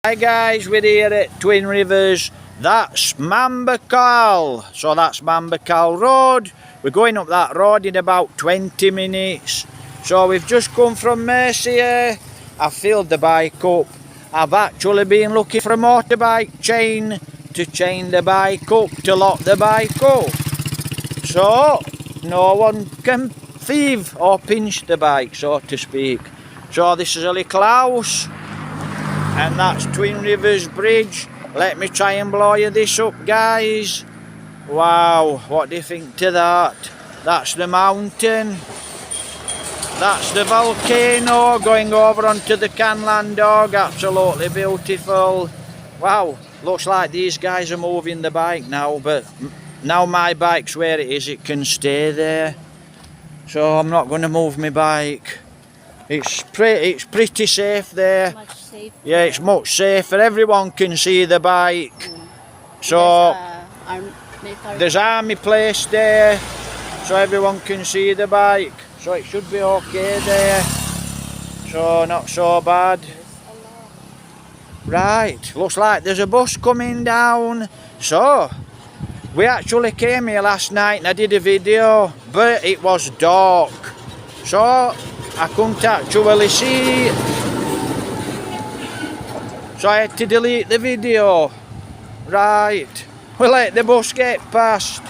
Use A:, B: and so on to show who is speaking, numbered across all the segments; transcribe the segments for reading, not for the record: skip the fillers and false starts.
A: Hi guys, we're here at Twin Rivers. That's Mambakal. So that's Mambakal Road. We're going up that road in about 20 minutes. So we've just come from MURCIA. I've filled the bike up. I've actually been looking for a motorbike chain to chain the bike up, to lock the bike up. So no one can thieve or pinch the bike, so to speak. So this is a little house. And that's Twin Rivers Bridge. Let me try and blow you this up, guys. Wow, what do you think to that? That's the mountain. That's the volcano going over onto the Canlan Dog. Absolutely beautiful. Wow, looks like these guys are moving the bike now, but now my bike's where it is, it can stay there. So I'm not going to move my bike. It's pretty safe there.
B: Much safer.
A: Yeah, it's much safer. Everyone can see the bike. So there's army place there, so everyone can see the bike. So it should be okay there. So not so bad. Right, looks like there's a bus coming down. So we actually came here last night and I did a video, but it was dark. So I couldn't actually see it. So I had to delete the video. Right, we'll let the bus get past.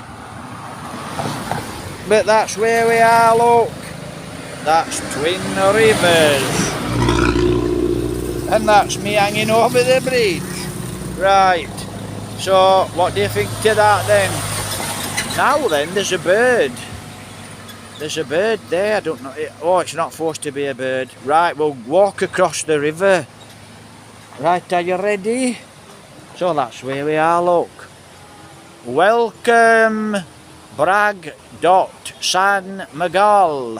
A: But that's where we are, look. That's Twin Rivers. And that's me hanging over the bridge. Right, so what do you think to that then? Now then, there's a bird. There's a bird there, I don't know. Oh, it's not supposed to be a bird. Right, we'll walk across the river. Right, are you ready? So that's where we are, look. Welcome, Brgy'Zone-V.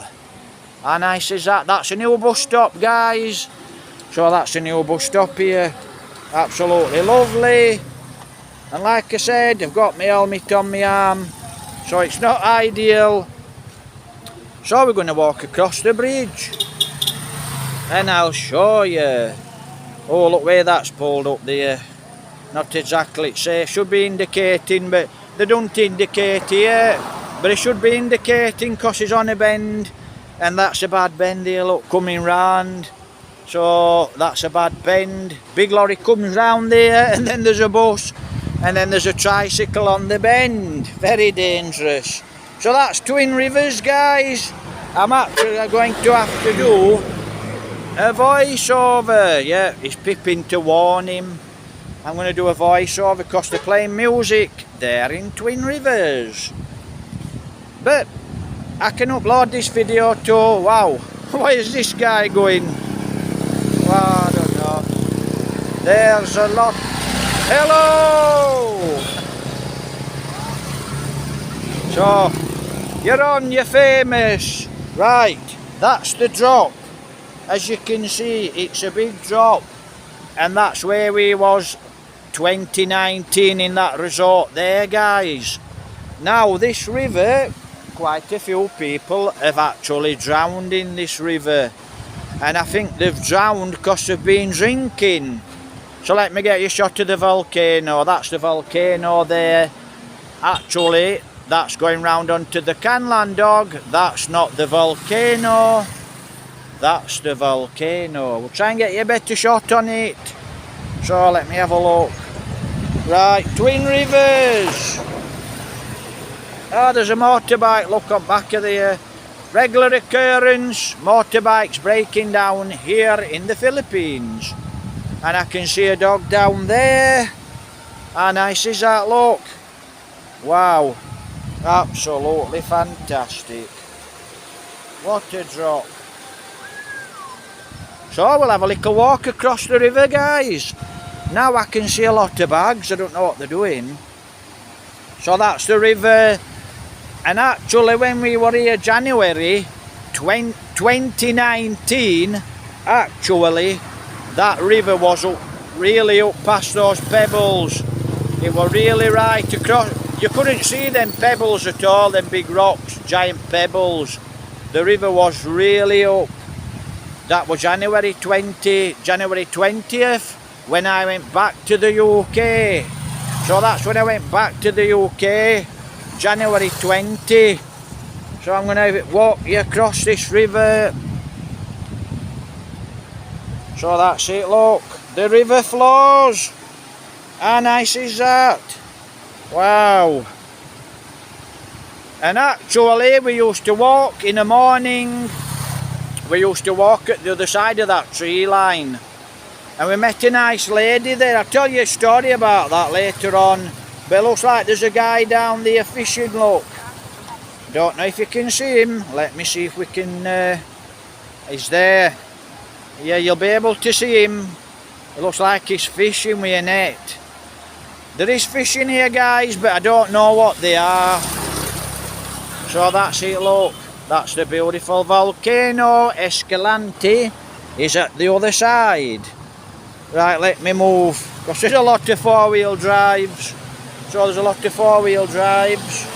A: How nice is that? That's a new bus stop, guys. So that's a new bus stop here. Absolutely lovely. And like I said, I've got my helmet on my arm, so it's not ideal. So we're going to walk across the bridge and I'll show you. Oh, look where that's pulled up there. Not exactly safe. Should be indicating, but they don't indicate here. But it should be indicating because it's on a bend, and that's a bad bend here, look, coming round. So that's a bad bend. Big lorry comes round there, and then there's a bus, and then there's a tricycle on the bend. Very dangerous. So that's Twin Rivers, guys. I'm actually going to have to do a voiceover. Yeah, it's Pippin to warn him. I'm going to do a voiceover because they're playing music there in Twin Rivers. But I can upload this video to, wow, where is this guy going? Well, I don't know. There's a lot. Hello! So, you're on, you're famous. Right, that's the drop. As you can see, it's a big drop. And that's where we was 2019 in that resort there, guys. Now, this river, quite a few people have actually drowned in this river. And I think they've drowned because they've been drinking. So let me get you a shot of the volcano. That's the volcano there. Actually, that's going round onto the Canlan Dog. That's not the volcano. That's the volcano. We'll try and get you a better shot on it. So let me have a look. Right, Twin Rivers. Oh, there's a motorbike, look on back of there. Regular occurrence, motorbikes breaking down here in the Philippines. And I can see a dog down there. How nice is that, look? Wow. Absolutely fantastic. What a drop. So we'll have a little walk across the river, guys. Now I can see a lot of bags. I don't know what they're doing. So that's the river. And actually when we were here January 2019, actually that river was really up past those pebbles. It was really right across. You couldn't see them pebbles at all, them big rocks, giant pebbles. The river was really up. That was January 20th. when I went back to the UK. So that's when I went back to the UK, January 20. So I'm going to walk you across this river. So that's it, look, the river flows. How nice is that? Wow. And actually we used to walk in the morning, we used to walk at the other side of that tree line. And we met a nice lady there. I'll tell you a story about that later on. But it looks like there's a guy down there fishing, look. Don't know if you can see him. Let me see if we can... he's there. Yeah, you'll be able to see him. It looks like he's fishing with a net. There is fish in here, guys, but I don't know what they are. So that's it, look. That's the beautiful volcano. Escalante is at the other side. Right, let me move. Because there's a lot of four-wheel drives. So there's a lot of four-wheel drives.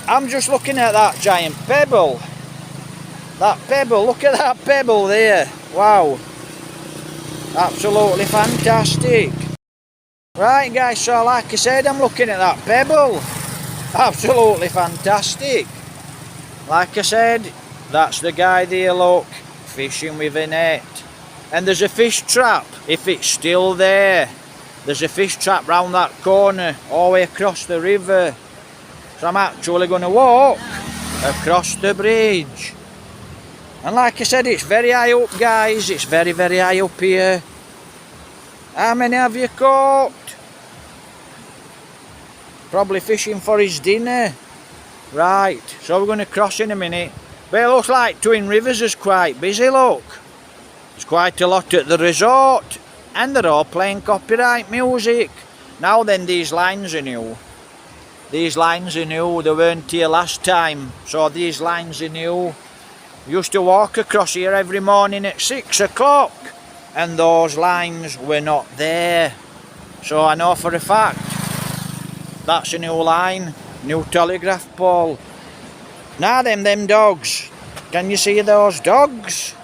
A: I'm just looking at that giant pebble. That pebble, look at that pebble there. Wow. Absolutely fantastic. Right, guys, so like I said, I'm looking at that pebble. Absolutely fantastic. Like I said, that's the guy there, look, fishing with a net. And there's a fish trap, if it's still there. There's a fish trap round that corner, all the way across the river. So I'm actually going to walk across the bridge. And like I said, it's very high up, guys. It's very, very high up here. How many have you caught? Probably fishing for his dinner. Right, so we're going to cross in a minute. But it looks like Twin Rivers is quite busy, look. There's quite a lot at the resort. And they're all playing copyright music. Now then, these lines are new. These lines are new. They weren't here last time. So these lines are new. Used to walk across here every morning at 6 o'clock. And those lines were not there. So I know for a fact that's a new line. New telegraph pole. Now then, them dogs. Can you see those dogs?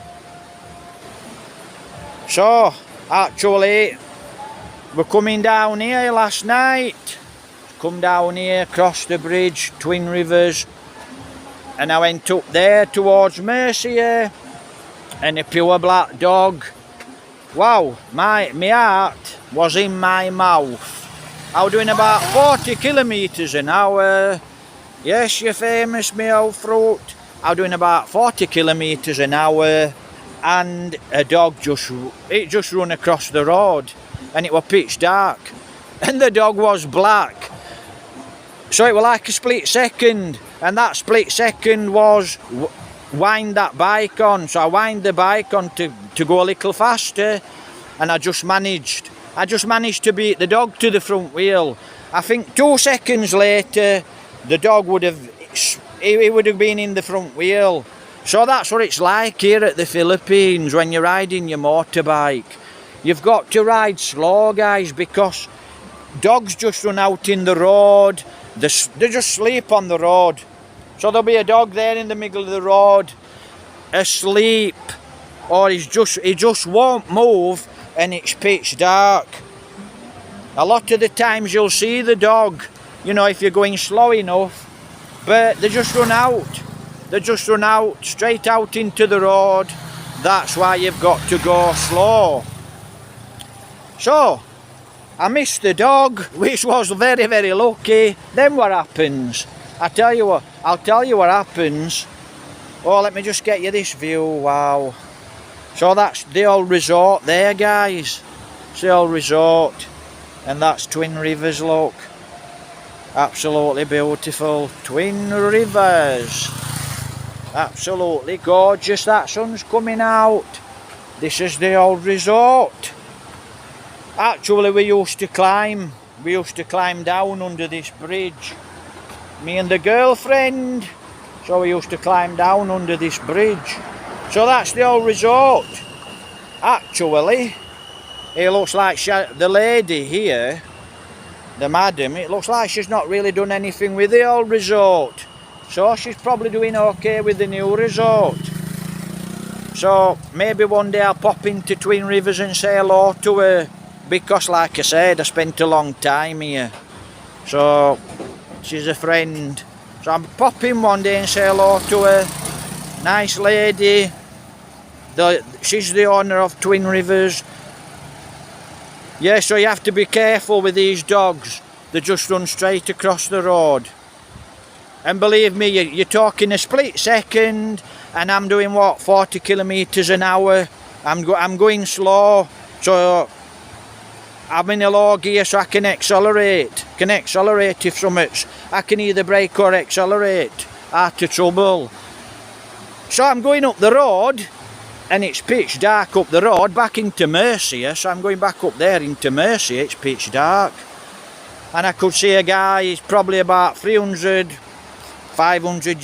A: So, actually, we're coming down here last night. Come down here, across the bridge, Twin Rivers. And I went up there towards MURCIA. And a pure black dog. Wow, my heart was in my mouth. I was doing about 40 kilometres an hour. Yes, you famous me old fruit. I was doing about 40 kilometres an hour. And a dog just run across the road. And it was pitch dark. And the dog was black. So it was like a split second. And that split second was wind that bike on. So I wind the bike on to go a little faster. And I just managed to beat the dog to the front wheel. I think 2 seconds later, the dog would have been in the front wheel. So that's what it's like here at the Philippines when you're riding your motorbike. You've got to ride slow, guys, because dogs just run out in the road. They just sleep on the road. So there'll be a dog there in the middle of the road, asleep, or he just won't move, and it's pitch dark. A lot of the times you'll see the dog, you know, if you're going slow enough, but they just run out. They just run out, straight out into the road. That's why you've got to go slow. So, I missed the dog, which was very, very lucky. Then what happens? I'll tell you what happens. Oh, let me just get you this view. Wow. So that's the old resort there, guys. It's the old resort. And that's Twin Rivers, look. Absolutely beautiful. Twin Rivers. Absolutely gorgeous. That sun's coming out. This is the old resort. Actually, we used to climb down under this bridge. Me and the girlfriend. So we used to climb down under this bridge. So that's the old resort. Actually, it looks like the lady here, the madam, it looks like she's not really done anything with the old resort. So she's probably doing okay with the new resort. So maybe one day I'll pop into Twin Rivers and say hello to her, because like I said, I spent a long time here. So she's a friend. So I'll pop in one day and say hello to her. Nice lady. She's the owner of Twin Rivers. Yeah, so you have to be careful with these dogs. They just run straight across the road. And believe me, you're talking a split second, and I'm doing what, 40 kilometers an hour. I'm going slow, so I'm in a low gear, so I can accelerate. If something's, I can either brake or accelerate. Out of trouble. So I'm going up the road, and it's pitch dark up the road back into MURCIA. So I'm going back up there into MURCIA. It's pitch dark, and I could see a guy. He's probably about 500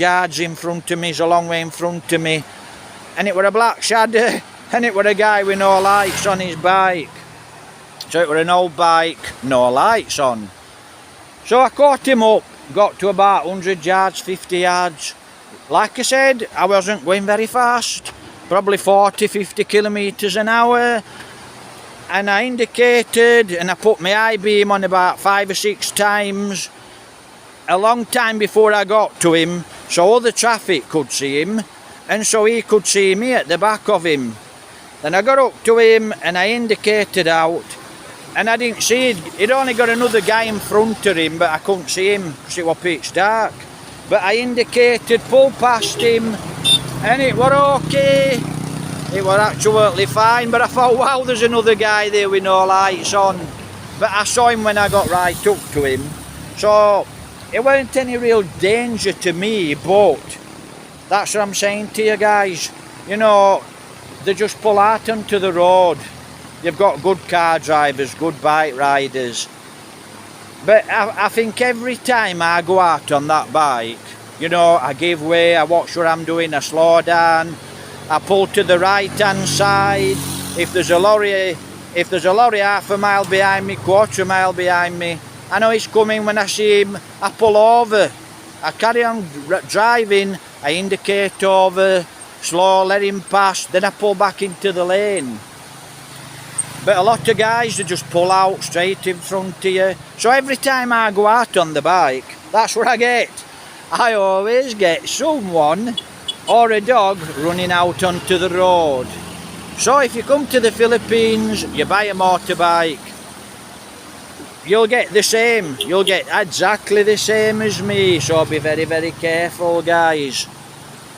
A: yards in front of me. He's a long way in front of me, and it were a black shadow, and it were a guy with no lights on his bike. So it were an old bike, no lights on. So I caught him up, got to about 100 yards, 50 yards. Like I said, I wasn't going very fast, probably 40, 50 kilometers an hour. And I indicated, and I put my high beam on about 5 or 6 times, a long time before I got to him, so other traffic could see him, and so he could see me at the back of him. Then I got up to him and I indicated out, and I didn't see it. He'd only got another guy in front of him, but I couldn't see him because it was pitch dark. But I indicated, pulled past him, and it were okay. It were absolutely fine, but I thought, wow, there's another guy there with no lights on. But I saw him when I got right up to him, so it weren't any real danger to me. But that's what I'm saying to you guys. You know, they just pull out onto the road. You've got good car drivers, good bike riders. But I think every time I go out on that bike, you know, I give way, I watch what I'm doing, I slow down, I pull to the right hand side. If there's a lorry half a mile behind me, quarter mile behind me, I know he's coming. When I see him, I pull over. I carry on driving, I indicate over, slow, let him pass, then I pull back into the lane. But a lot of guys, they just pull out straight in front of you. So every time I go out on the bike, that's what I get. I always get someone or a dog running out onto the road. So if you come to the Philippines, you buy a motorbike, you'll get the same. You'll get exactly the same as me. So be very, very careful, guys.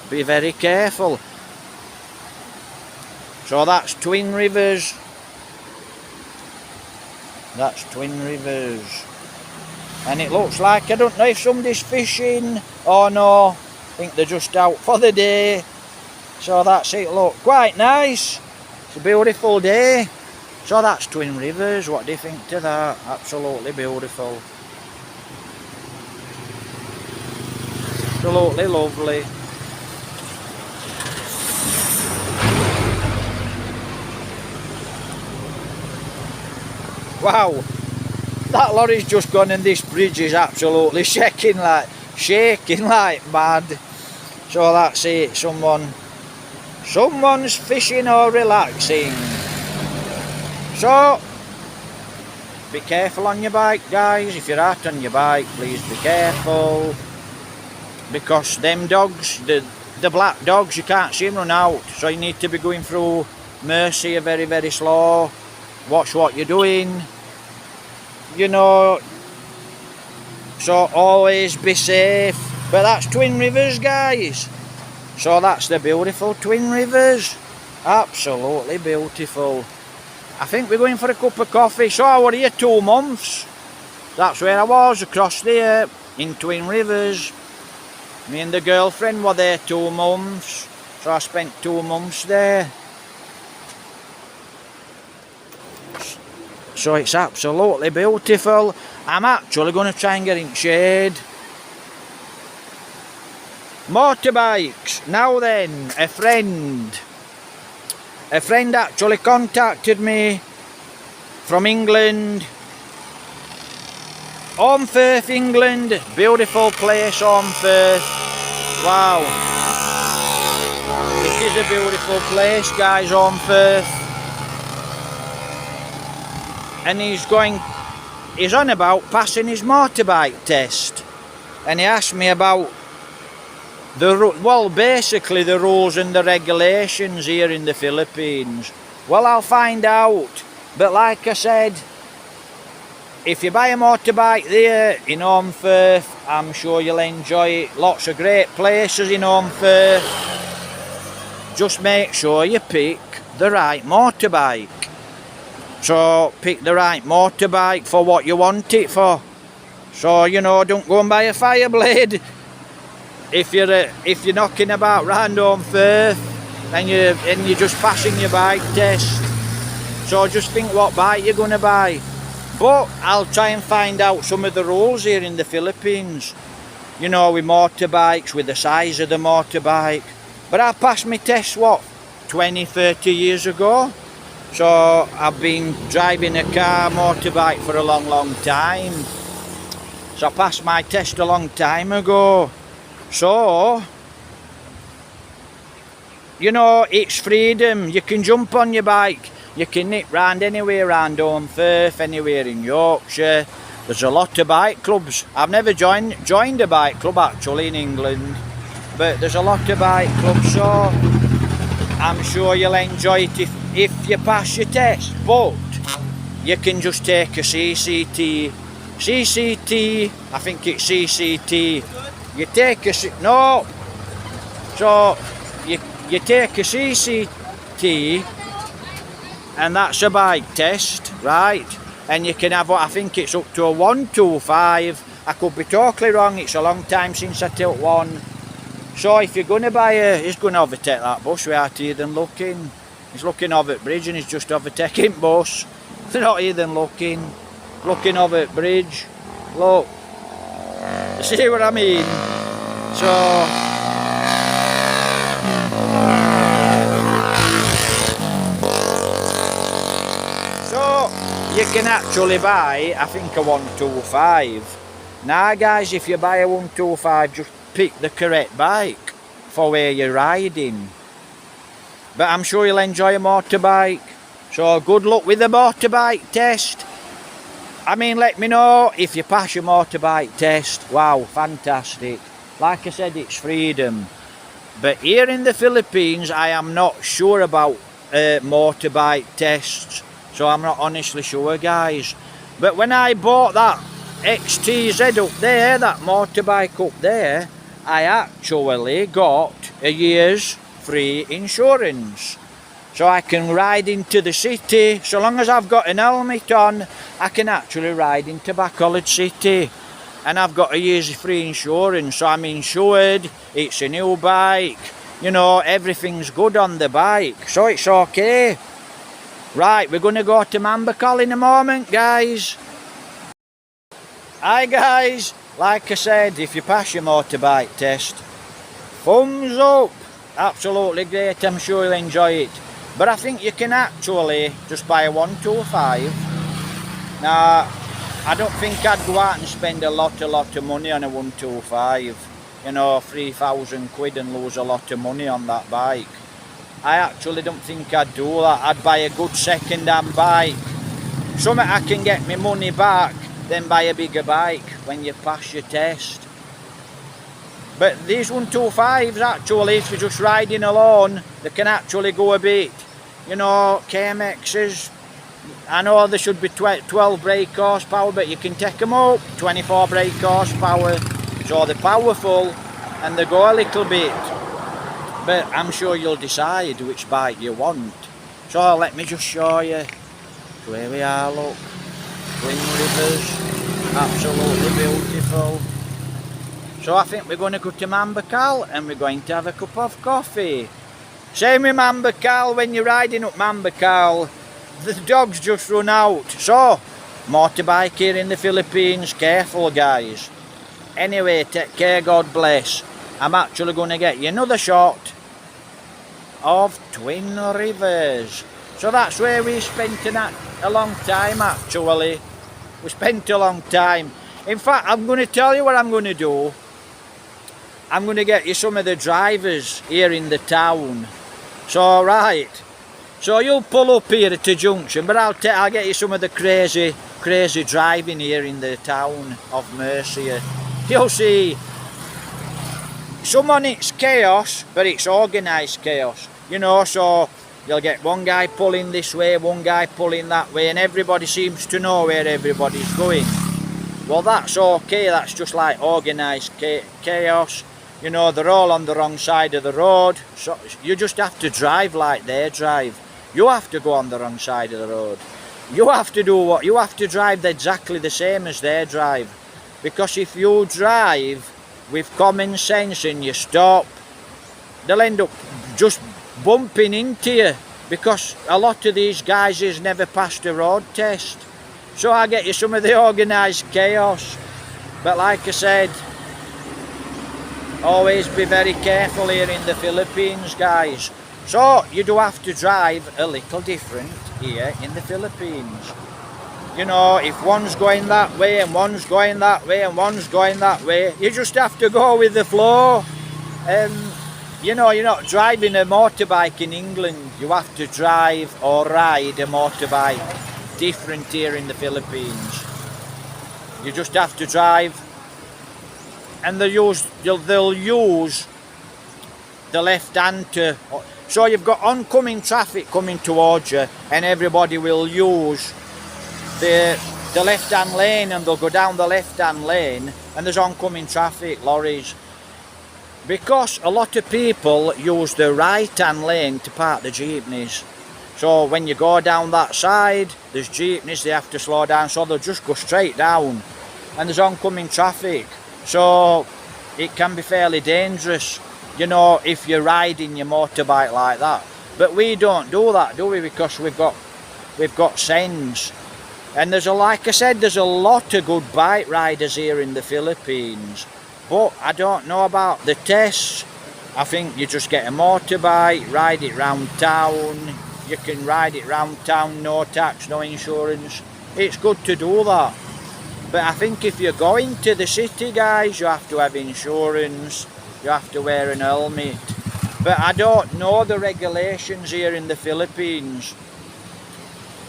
A: Be very careful. So that's Twin Rivers. That's Twin Rivers. And it looks like, I don't know if somebody's fishing or no. I think they're just out for the day. So that's it. Look, quite nice. It's a beautiful day. So that's Twin Rivers. What do you think to that? Absolutely beautiful. Absolutely lovely. Wow, that lorry's just gone and this bridge is absolutely shaking like mad. So that's it, someone's fishing or relaxing. So be careful on your bike, guys. If you're out on your bike, please be careful, because them dogs, the black dogs, you can't see them run out, so you need to be going through MURCIA very, very slow. Watch what you're doing, you know, so always be safe. But that's Twin Rivers, guys. So that's the beautiful Twin Rivers. Absolutely beautiful. I think we're going for a cup of coffee. So I was here 2 months. That's where I was, across there in Twin Rivers. Me and the girlfriend were there 2 months. So I spent 2 months there. So it's absolutely beautiful. I'm actually going to try and get in shade. Motorbikes. Now then, a friend actually contacted me from England. Holmfirth, England. Beautiful place, Holmfirth. Wow. It is a beautiful place, guys, on Firth. And he's on about passing his motorbike test. And he asked me about basically the rules and the regulations here in the Philippines. Well, I'll find out. But like I said, if you buy a motorbike there in Firth, I'm sure you'll enjoy it. Lots of great places in Firth. Just make sure you pick the right motorbike. So pick the right motorbike for what you want it for. So, you know, don't go and buy a Fireblade if you're knocking about round Firth and you're just passing your bike test. So just think what bike you're going to buy. But I'll try and find out some of the rules here in the Philippines. You know, with motorbikes, with the size of the motorbike. But I passed my test, what, 20, 30 years ago? So I've been driving a motorbike for a long time. So I passed my test a long time ago. So, you know, it's freedom. You can jump on your bike. You can nip round anywhere around Firth, anywhere in Yorkshire. There's a lot of bike clubs. I've never joined a bike club actually in England. But there's a lot of bike clubs, so I'm sure you'll enjoy it if you pass your test. But you can just take a CCT, I think it's CCT. You take a you take a CCT, and that's a bike test, right? And you can have, I think it's up to a 125. I could be totally wrong. It's a long time since I took one. So if you're going to buy he's going to overtake that bus without even looking. He's looking over at bridge and he's just overtaking bus. They're not even looking over at bridge. Look, see what I mean? So you can actually buy, I think, a 125. Now guys, if you buy a 125, just pick the correct bike for where you're riding. But I'm sure you'll enjoy a motorbike. So good luck with the motorbike test. I mean, let me know if you pass your motorbike test. Wow, fantastic. Like I said, it's freedom. But here in the Philippines, I am not sure about motorbike tests. So I'm not honestly sure, guys. But when I bought that XTZ up there, that motorbike up there, I actually got a year's free insurance. So I can ride into the city. So long as I've got an helmet on, I can actually ride into Bacolod City. And I've got a year's free insurance. So I'm insured. It's a new bike. You know, everything's good on the bike. So it's okay. Right, we're going to go to Mambakal in a moment, guys. Hi guys, like I said, if you pass your motorbike test, thumbs up. Absolutely great, I'm sure you'll enjoy it. But I think you can actually just buy a 125. Now, I don't think I'd go out and spend a lot of money on a 125. You know, 3,000 quid and lose a lot of money on that bike. I actually don't think I'd do that. I'd buy a good second-hand bike. Something I can get my money back, then buy a bigger bike when you pass your test. But these 125s actually, if you're just riding alone, they can actually go a bit. You know, KMXs, I know they should be 12 brake horsepower, but you can take them up, 24 brake horsepower. So they're powerful and they go a little bit. But I'm sure you'll decide which bike you want. So let me just show you. So here we are, look. Twin Rivers, absolutely beautiful. So I think we're going to go to Mambakal and we're going to have a cup of coffee. Same with Mambakal, when you're riding up Mambakal, the dogs just run out. So, motorbike here in the Philippines, careful guys. Anyway, take care, God bless. I'm actually going to get you another shot of Twin Rivers. So that's where we spent a long time actually. We spent a long time. In fact, I'm going to tell you what I'm going to do. I'm going to get you some of the drivers here in the town So right, so you'll pull up here at the junction, but I'll get you some of the crazy driving here in the town of Murcia. You'll see, some on it's chaos, but it's organised chaos, you know, so you'll get one guy pulling this way, one guy pulling that way, and everybody seems to know where everybody's going. Well, that's okay, that's just like organised chaos. You know, they're all on the wrong side of the road, so you just have to drive like they drive. You have to go on the wrong side of the road. You have to do what? You have to drive exactly the same as they drive. Because if you drive with common sense and you stop, they'll end up just bumping into you, because a lot of these guys has never passed a road test. So I get you some of the organised chaos. But like I said, always be very careful here in the Philippines, guys. So you do have to drive a little different here in the Philippines. You know, if one's going that way and one's going that way and one's going that way, you just have to go with the flow. You know, you're not driving a motorbike in England. You have to drive or ride a motorbike different here in the Philippines. You just have to drive, and they'll use the left hand to, so you've got oncoming traffic coming towards you, and everybody will use the left hand lane, and they'll go down the left hand lane, and there's oncoming traffic, lorries, because a lot of people use the right hand lane to park the jeepneys. So when you go down that side, there's jeepneys, they have to slow down, so they'll just go straight down, and there's oncoming traffic. So it can be fairly dangerous, you know, if you're riding your motorbike like that. But we don't do that, do we? Because we've got sense. And like I said, there's a lot of good bike riders here in the Philippines. But I don't know about the tests. I think you just get a motorbike, ride it round town. You can ride it round town, no tax, no insurance. It's good to do that. But I think if you're going to the city, guys, you have to have insurance, you have to wear an helmet. But I don't know the regulations here in the Philippines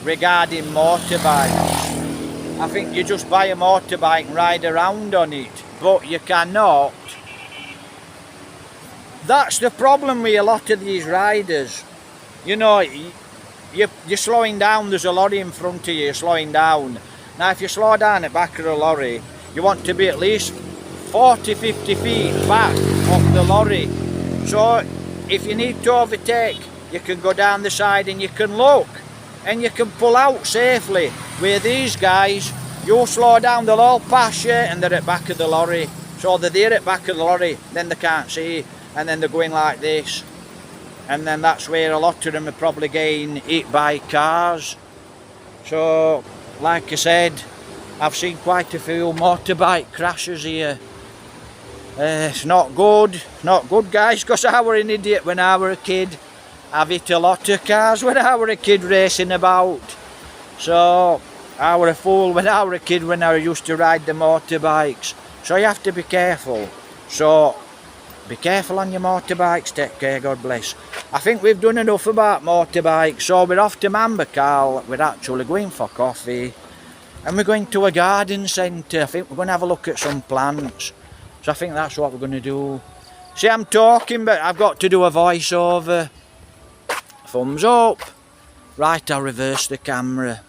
A: regarding motorbikes. I think you just buy a motorbike and ride around on it, but you cannot. That's the problem with a lot of these riders. You know, you're slowing down, there's a lorry in front of you, you're slowing down. Now if you slow down at the back of the lorry, you want to be at least 40-50 feet back of the lorry. So if you need to overtake, you can go down the side and you can look, and you can pull out safely. Where these guys, you slow down, they'll all pass you, and they're at the back of the lorry. So they're there at the back of the lorry, then they can't see, and then they're going like this. And then that's where a lot of them are probably getting hit by cars. So like I said, I've seen quite a few motorbike crashes here. It's not good, guys, because I were an idiot when I were a kid. I've hit a lot of cars when I were a kid racing about. So I were a fool when I were a kid when I used to ride the motorbikes. So you have to be careful. So be careful on your motorbikes, take care, God bless. I think we've done enough about motorbikes, so we're off to Mambacal. We're actually going for coffee, and we're going to a garden centre. I think we're going to have a look at some plants. So I think that's what we're going to do. See, I'm talking, but I've got to do a voiceover. Thumbs up. Right, I'll reverse the camera.